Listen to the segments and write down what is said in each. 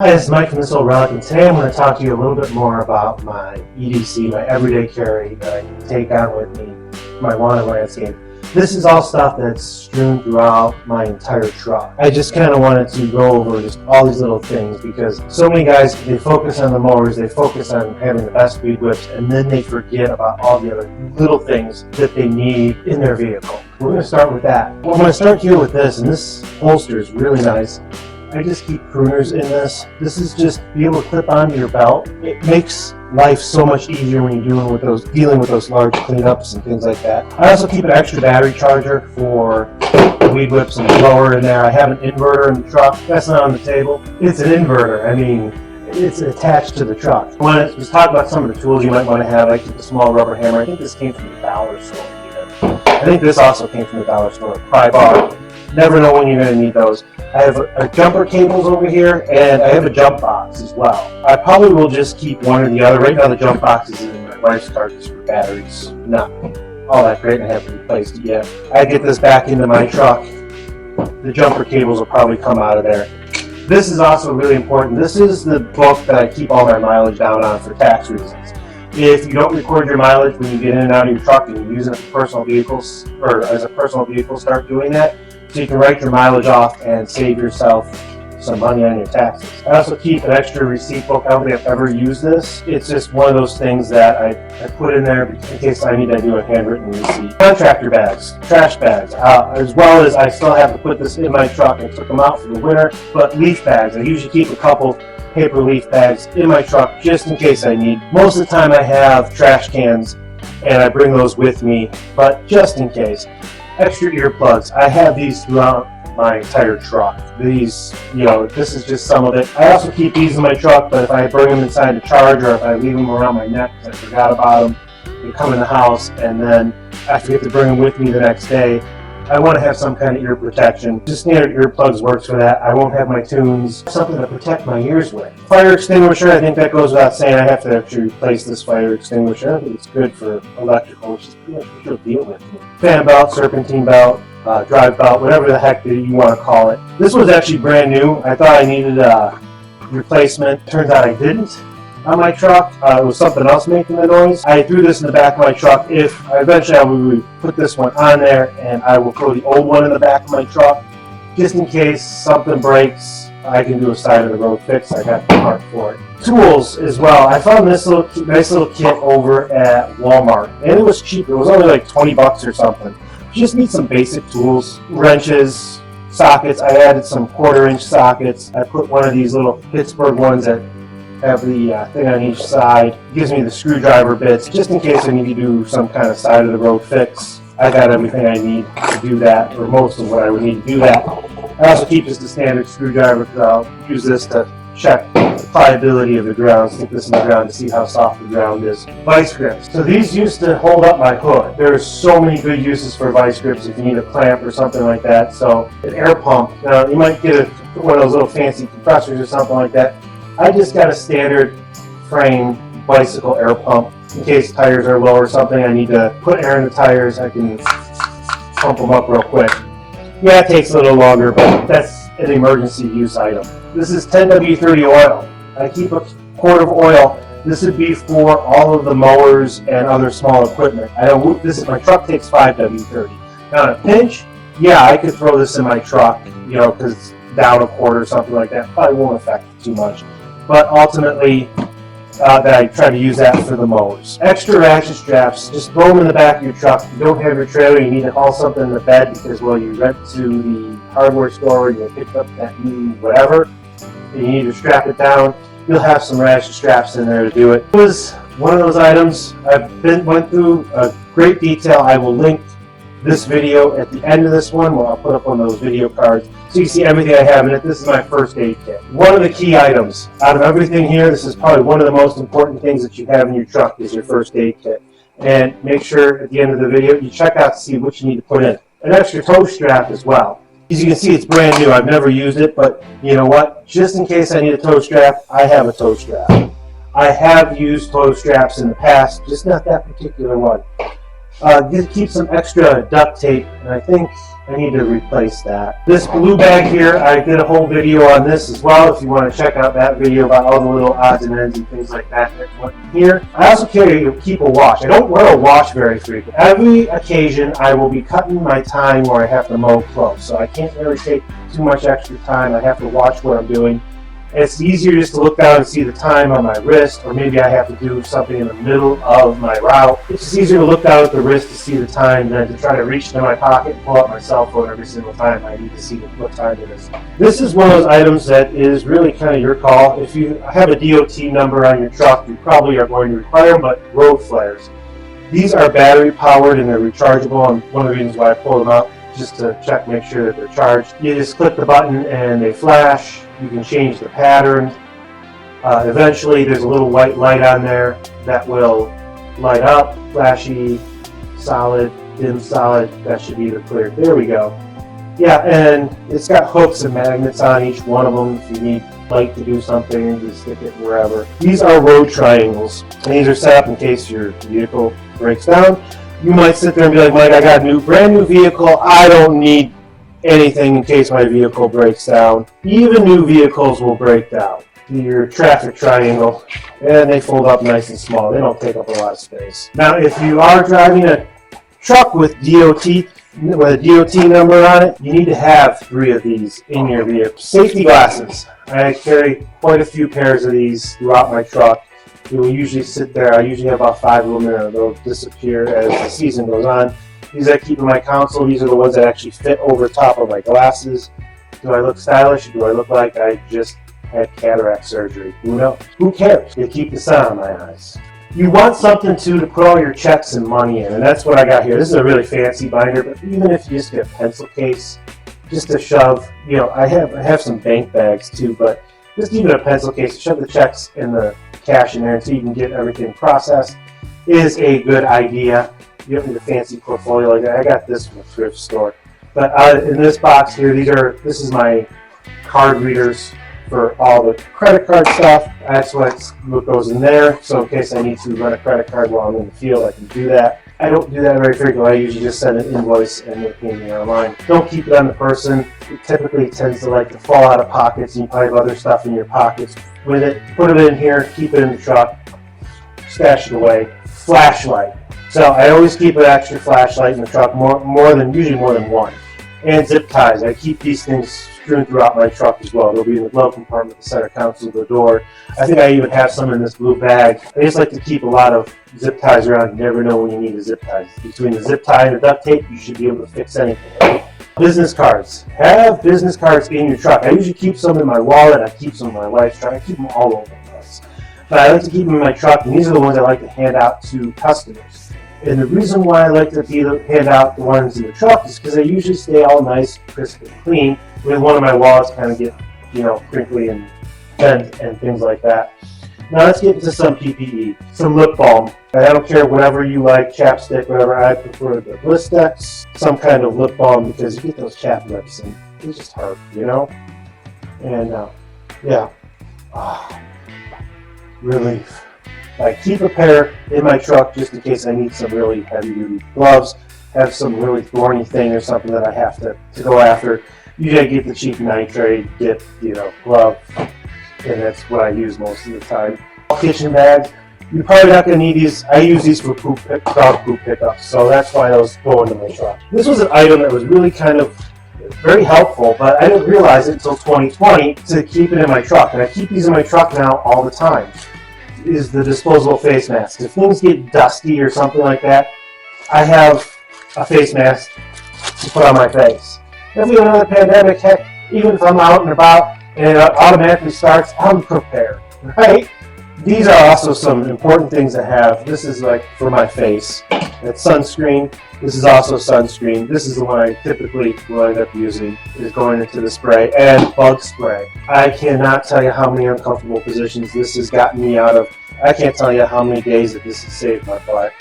Hi, this is Mike from This Old Relic, and today I'm going to talk to you a little bit more about my EDC, my everyday carry that I can take on with me, my lawn and landscape. This is all stuff that's strewn throughout my entire truck. I just kind of wanted to go over just all these little things because so many guys, they focus on the mowers, they focus on having the best weed whips, and then they forget about all the other little things that they need in their vehicle. We're going to start with that. Well, I'm going to start here with this, and this holster is really nice. I just keep pruners in this. This is just be able to clip onto your belt. It makes life so much easier when you're dealing with those large cleanups and things like that. I also keep an extra battery charger for weed whips and blower in there. I have an inverter in the truck. That's not on the table. It's an inverter. I mean, it's attached to the truck. When I was talking about some of the tools you might want to have, I keep a small rubber hammer. I think this came from the dollar store here. I think this also came from the dollar store. Pry-bar. Never know when you're going to need those. I have a jumper cables over here, and I have a jump box as well. I probably will just keep one or the other. Right now the jump box is in my wife's car just for batteries. Not all that great, and I haven't replaced it yet. I get this back into my truck. The jumper cables will probably come out of there. This is also really important. This is the book that I keep all my mileage down on for tax reasons. If you don't record your mileage when you get in and out of your truck and you use it for personal vehicles, or as a personal vehicle, start doing that. So you can write your mileage off and save yourself some money on your taxes. I also keep an extra receipt book. I don't think I've ever used this. It's just one of those things that I put in there in case I need to do a handwritten receipt. Contractor bags, trash bags, as well as I still have to put this in my truck and took them out for the winter. But leaf bags, I usually keep a couple paper leaf bags in my truck just in case I need. Most of the time I have trash cans and I bring those with me, but just in case. Extra earplugs. I have these throughout my entire truck. These, this is just some of it. I also keep these in my truck, but if I bring them inside to charge or if I leave them around my neck because I forgot about them, they come in the house and then I forget to bring them with me the next day. I want to have some kind of ear protection. Just standard earplugs works for that. I won't have my tunes. Something to protect my ears with. Fire extinguisher, I think that goes without saying. I have to actually replace this fire extinguisher. I think it's good for electrical, which is pretty much what you'll deal with. Fan belt, serpentine belt, drive belt, whatever the heck you want to call it. This was actually brand new. I thought I needed a replacement. Turns out I didn't. On my truck, it was something else making the noise. I threw this in the back of my truck. Eventually I will put this one on there and I will throw the old one in the back of my truck just in case something breaks. I can do a side of the road fix. I got the part for it. Tools as well. I found this nice little kit over at Walmart and it was cheap. It was only like 20 bucks or something. You just need some basic tools, wrenches, sockets. I added some 1/4-inch sockets. I put one of these little Pittsburgh ones that have the thing on each side. It gives me the screwdriver bits just in case I need to do some kind of side of the road fix. I got everything I need to do that, or most of what I would need to do that. I also keep just a standard screwdriver because I'll use this to check the pliability of the ground, stick this in the ground to see how soft the ground is. Vice grips. So these used to hold up my hood. There's so many good uses for vice grips if you need a clamp or something like that. So an air pump. Now you might get one of those little fancy compressors or something like that. I just got a standard frame bicycle air pump in case tires are low or something. I need to put air in the tires. I can pump them up real quick. Yeah, it takes a little longer, but that's an emergency use item. This is 10W30 oil. I keep a quart of oil. This would be for all of the mowers and other small equipment. My truck takes 5W30. Now in a pinch, yeah, I could throw this in my truck, because it's down a quart or something like that. Probably won't affect it too much. But ultimately, I try to use that for the mowers. Extra ratchet straps, just throw them in the back of your truck. If you don't have your trailer, you need to haul something in the bed because, you went to the hardware store, you picked up that new whatever, and you need to strap it down. You'll have some ratchet straps in there to do it. It was one of those items. Went through a great detail. I will link this video at the end of this one where I'll put up one of those video cards so you see everything I have in it. This is my first aid kit. One of the key items out of everything here, this is probably one of the most important things that you have in your truck is your first aid kit. And make sure at the end of the video you check out to see what you need to put in. An extra toe strap as well. As you can see, it's brand new. I've never used it, but you know what? Just in case I need a toe strap, I have a toe strap. I have used toe straps in the past, just not that particular one. Keep some extra duct tape, and I think I need to replace that. This blue bag here, I did a whole video on this as well, if you want to check out that video about all the little odds and ends and things like that that went in here. I also keep a watch. I don't wear a watch very frequently. Every occasion I will be cutting my time where I have to mow close, so I can't really take too much extra time. I have to watch what I'm doing. It's easier just to look down and see the time on my wrist, or maybe I have to do something in the middle of my route. It's just easier to look down at the wrist to see the time than to try to reach into my pocket and pull out my cell phone every single time I need to see what time it is. This is one of those items that is really kind of your call. If you have a DOT number on your truck, you probably are going to require them, but road flares. These are battery powered and they're rechargeable, and one of the reasons why I pull them out just to check, make sure that they're charged. You just click the button and they flash. You can change the pattern. Eventually there's a little white light on there that will light up, flashy, solid, dim solid. That should be the clear. There we go. Yeah, and it's got hooks and magnets on each one of them if you need light to do something, you stick it wherever. These are road triangles, and these are set up in case your vehicle breaks down. You might sit there and be like, Mike, I got a brand new vehicle. I don't need anything in case my vehicle breaks down. Even new vehicles will break down. Your traffic triangle, and they fold up nice and small. They don't take up a lot of space. Now, if you are driving a truck with a DOT number on it, you need to have 3 of these in your vehicle. Safety glasses. I carry quite a few pairs of these throughout my truck. They will usually sit there. I usually have about 5 of them, and they'll disappear as the season goes on. These I keep in my console. These are the ones that actually fit over top of my glasses. Do I look stylish, or do I look like I just had cataract surgery? Who knows? Who cares? They keep the sun on my eyes. You want something to put all your checks and money in, and that's what I got here. This is a really fancy binder, but even if you just get a pencil case, just to shove, I have some bank bags too, but just even a pencil case to shove the checks and the cash in there until you can get everything processed is a good idea. You don't need a fancy portfolio like that. I got this from a thrift store. But in this box here, this is my card readers for all the credit card stuff. That's what goes in there. So in case I need to run a credit card while I'm in the field, I can do that. I don't do that very frequently. I usually just send an invoice and they pay me online. Don't keep it on the person. It typically tends to like to fall out of pockets, and you probably have other stuff in your pockets with it. Put it in here, keep it in the truck, stash it away. Flashlight. So I always keep an extra flashlight in the truck, usually more than one. And zip ties. I keep these things strewn throughout my truck as well. They'll be in the glove compartment, the center console, the door. I think I even have some in this blue bag. I just like to keep a lot of zip ties around. You never know when you need a zip tie. Between the zip tie and the duct tape, you should be able to fix anything. Right? Business cards. Have business cards in your truck. I usually keep some in my wallet. I keep some in my wife's truck. I keep them all over the place. But I like to keep them in my truck, and these are the ones I like to hand out to customers. And the reason why I like to hand out the ones in the truck is because they usually stay all nice, crisp, and clean. With one of my wallets kind of get, crinkly and bent and things like that. Now let's get into some PPE. Some lip balm. I don't care whatever you like, chapstick, whatever. I prefer the Blistex, some kind of lip balm, because you get those chapped lips and they just hurt, And relief. I keep a pair in my truck just in case I need some really heavy-duty gloves, have some really thorny thing or something that I have to go after. Usually I get the cheap nitrate, get, glove, and that's what I use most of the time. Kitchen bags. You're probably not going to need these. I use these for dog poop pickups, so that's why those go into my truck. This was an item that was really kind of very helpful, but I didn't realize it until 2020 to keep it in my truck, and I keep these in my truck now all the time. Is the disposable face mask. If things get dusty or something like that, I have a face mask to put on my face. If we have another pandemic, heck, even if I'm out and about and it automatically starts, I'm prepared, right? These are also some important things to have. This is like for my face. It's sunscreen. This is also sunscreen. This is the one I typically will end up using, is going into the spray, and bug spray. I cannot tell you how many uncomfortable positions this has gotten me out of. I can't tell you how many days that this has saved my butt.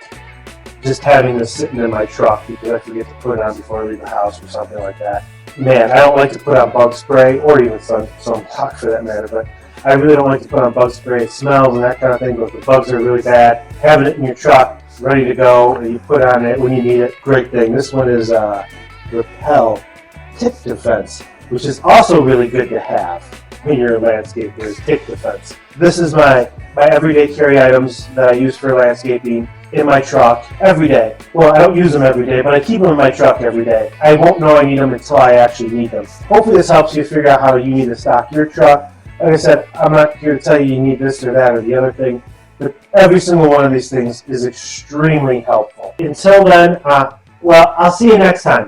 Just having this sitting in my truck because I forget to put it on before I leave the house or something like that. Man, I don't like to put on bug spray, or even sunblock for that matter, but I really don't like to put on bug spray. It smells and that kind of thing, but if the bugs are really bad, having it in your truck ready to go, and you put on it when you need it. Great thing. This one is Repel Tick Defense, which is also really good to have when you're a landscaper, is tick defense. This is my everyday carry items that I use for landscaping in my truck every day. Well, I don't use them every day, but I keep them in my truck every day. I won't know I need them until I actually need them. Hopefully this helps you figure out how you need to stock your truck. Like I said, I'm not here to tell you need this or that or the other thing, but every single one of these things is extremely helpful. Until then, well, I'll see you next time.